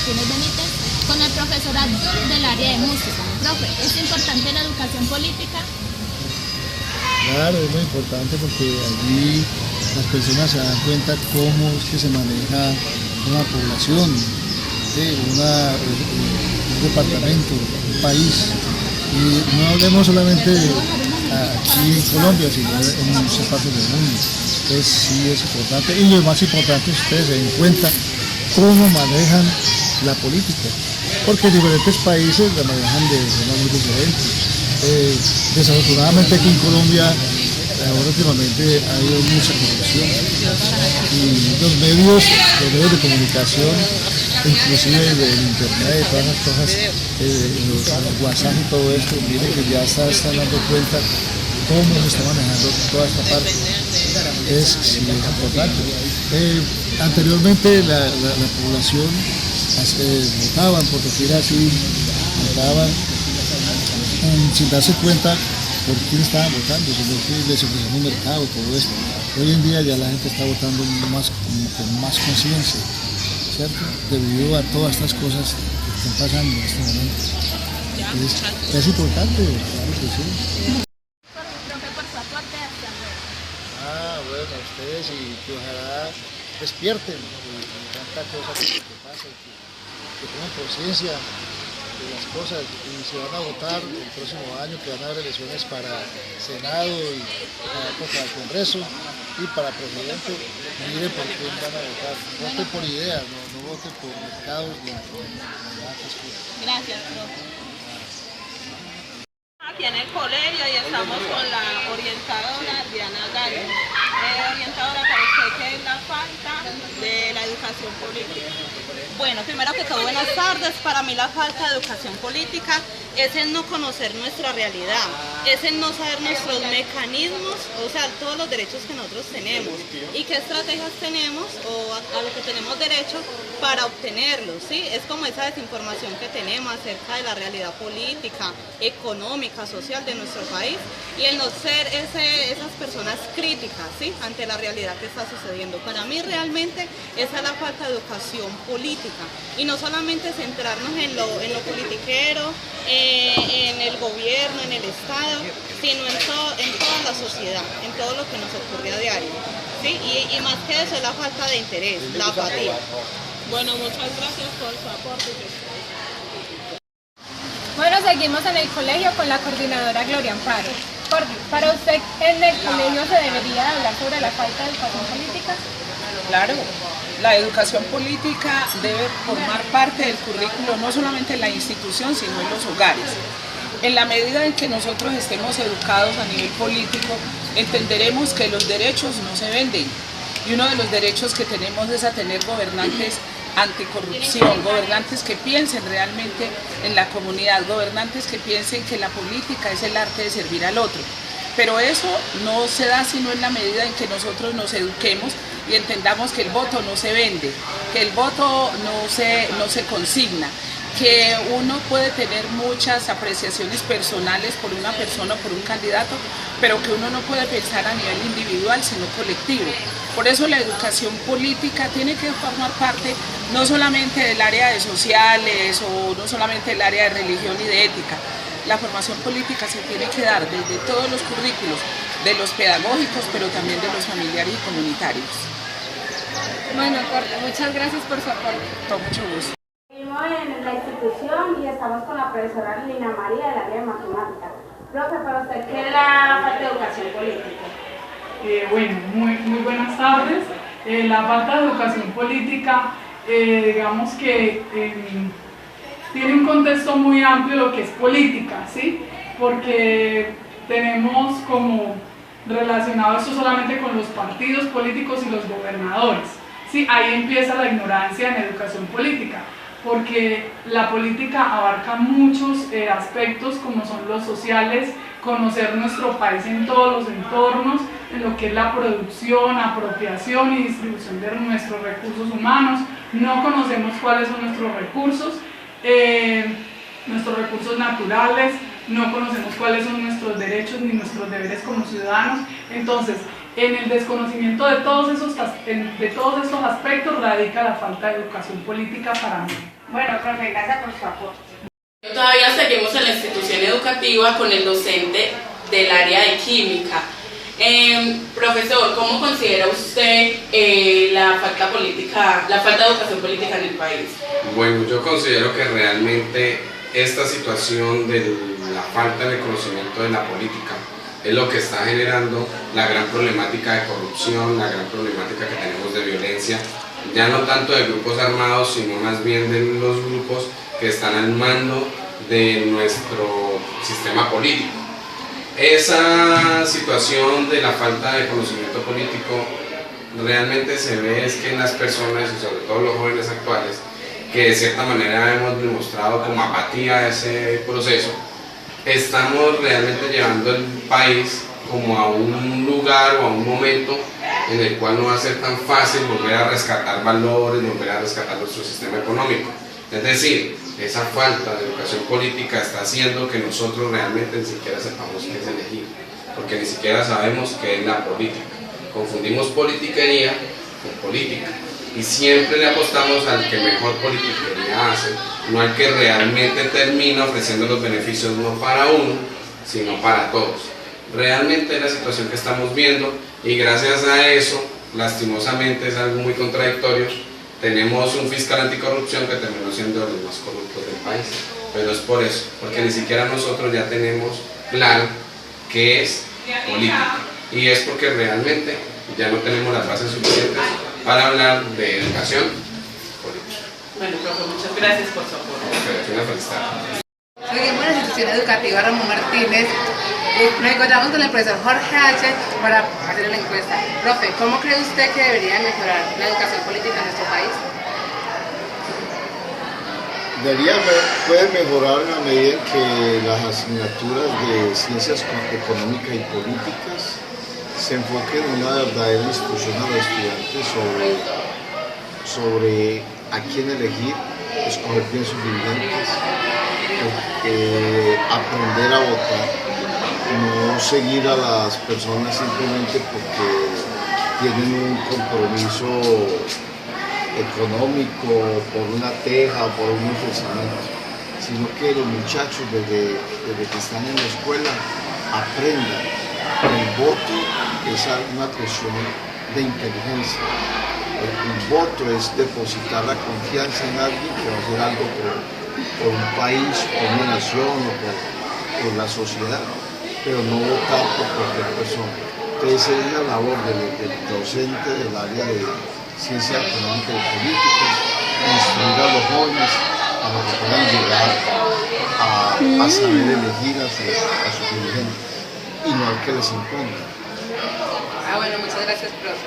Martínez Benítez con el profesor Abdul del área de música. Profe, ¿es importante la educación política? Claro, es muy importante porque allí las personas se dan cuenta cómo es que se maneja una población, un departamento, un país. Y no hablemos solamente aquí en Colombia, sino en muchas partes del mundo. Entonces sí es importante, y lo más importante es que ustedes se den cuenta cómo manejan la política, porque en diferentes países la manejan de forma muy diferente. Desafortunadamente aquí en Colombia ahora últimamente ha habido mucha corrupción y los medios de comunicación, inclusive del internet, todas las cosas, los WhatsApp y todo esto, mire que ya están dando cuenta cómo se está manejando toda esta parte. Es importante. Anteriormente la población votaban, por decir así, votaban sin darse cuenta por quién estaban votando, sino que les ofrecían un mercado, todo esto. Hoy en día ya la gente está votando con más conciencia, ¿cierto? Debido a todas estas cosas que están pasando en este momento. Es importante, claro que sí. Bueno, a ustedes y que ojalá despierten y tanta cosa que pasa, que tomen conciencia de las cosas y se van a votar el próximo año, que van a haber elecciones para Senado y para el Congreso y para presidente. Miren por quién van a votar. Voten por ideas, no voten por mercados ni otras cosas. Gracias, profe. Aquí en el colegio y estamos con la orientadora Diana Gallo. Orientadora, ¿para usted qué es la falta de la educación política? Bueno, primero que todo, buenas tardes. Para mí la falta de educación política es el no conocer nuestra realidad, es el no saber nuestros mecanismos, o sea, todos los derechos que nosotros tenemos y qué estrategias tenemos o a lo que tenemos derecho para obtenerlos, ¿sí? Es como esa desinformación que tenemos acerca de la realidad política, económica, social de nuestro país y el no ser esas personas críticas, ¿sí? Ante la realidad que está sucediendo. Para mí realmente esa es la falta de educación política y no solamente centrarnos en lo politiquero, en el gobierno, en el Estado, sino en toda la sociedad, en todo lo que nos ocurre a diario, ¿sí? Y más que eso es la falta de interés, la apatía. Bueno, muchas gracias por su aporte. Bueno, seguimos en el colegio con la coordinadora Gloria Amparo. Para usted, ¿en el colegio se debería hablar sobre la falta de educación política? Claro, la educación política debe formar parte del currículo no solamente en la institución, sino en los hogares. En la medida en que nosotros estemos educados a nivel político, entenderemos que los derechos no se venden. Y uno de los derechos que tenemos es a tener gobernantes anticorrupción, gobernantes que piensen realmente en la comunidad, gobernantes que piensen que la política es el arte de servir al otro. Pero eso no se da sino en la medida en que nosotros nos eduquemos y entendamos que el voto no se vende, que el voto no se consigna, que uno puede tener muchas apreciaciones personales por una persona o por un candidato, pero que uno no puede pensar a nivel individual, sino colectivo. Por eso la educación política tiene que formar parte no solamente del área de sociales o no solamente del área de religión y de ética. La formación política se tiene que dar desde todos los currículos, de los pedagógicos, pero también de los familiares y comunitarios. Bueno, corto, muchas gracias por su aporte. Con mucho gusto. Seguimos en la institución y estamos con la profesora Lina María del área de matemáticas. Profe, para usted, ¿qué es la falta de educación política? Bueno, muy buenas tardes. La falta de educación política, digamos que tiene un contexto muy amplio lo que es política, ¿sí? Porque tenemos como relacionado esto solamente con los partidos políticos y los gobernadores, ¿sí? Ahí empieza la ignorancia en educación política, porque la política abarca muchos aspectos como son los sociales, conocer nuestro país en todos los entornos, en lo que es la producción, apropiación y distribución de nuestros recursos humanos. No conocemos cuáles son nuestros recursos naturales, no conocemos cuáles son nuestros derechos ni nuestros deberes como ciudadanos. Entonces, en el desconocimiento de todos estos aspectos radica la falta de educación política para mí. Bueno, profe, gracias por su aporte. Todavía seguimos en la institución educativa con el docente del área de química. Profesor, ¿cómo considera usted la falta de educación política en el país? Bueno, yo considero que realmente esta situación de la falta de conocimiento de la política es lo que está generando la gran problemática de corrupción, la gran problemática que tenemos de violencia, ya no tanto de grupos armados, sino más bien de los grupos que están al mando de nuestro sistema político. Esa situación de la falta de conocimiento político realmente se ve es que en las personas, y sobre todo los jóvenes actuales, que de cierta manera hemos demostrado como apatía a ese proceso, estamos realmente llevando el país como a un lugar o a un momento en el cual no va a ser tan fácil volver a rescatar valores, volver a rescatar nuestro sistema económico. Es decir, esa falta de educación política está haciendo que nosotros realmente ni siquiera sepamos qué es elegir, porque ni siquiera sabemos qué es la política. Confundimos politiquería con política y siempre le apostamos al que mejor politiquería hace, no al que realmente termina ofreciendo los beneficios no para uno, sino para todos. Realmente es la situación que estamos viendo y gracias a eso, lastimosamente es algo muy contradictorio, tenemos un fiscal anticorrupción que terminó siendo de los más corruptos del país, pero es por eso, porque ni siquiera nosotros ya tenemos claro qué es política y es porque realmente ya no tenemos las bases suficientes para hablar de educación política. Bueno, profe, muchas gracias por su apoyo. Una feliz tarde. Seguimos en la institución educativa Ramón Martínez. Nos encontramos con el profesor Jorge H. para hacer la encuesta. Profe, ¿cómo cree usted que debería mejorar la educación política en nuestro país? Puede mejorar en la medida en que las asignaturas de ciencias económicas y políticas se enfoquen en una verdadera instrucción a los estudiantes sobre a quién elegir, escoger bien sus dirigentes, aprender a votar, no seguir a las personas simplemente porque tienen un compromiso económico, por una teja, por un ofrecimiento, sino que los muchachos desde que están en la escuela aprendan. El voto es una cuestión de inteligencia. El voto es depositar la confianza en alguien que va a hacer algo por un país, por una nación o por la sociedad, pero no votar por cualquier persona. Entonces es la labor del docente del área de ciencia económica y política, instruir a los jóvenes para que puedan llegar a saber elegir a sus dirigentes y no al que les imponga. Bueno, muchas gracias, profe.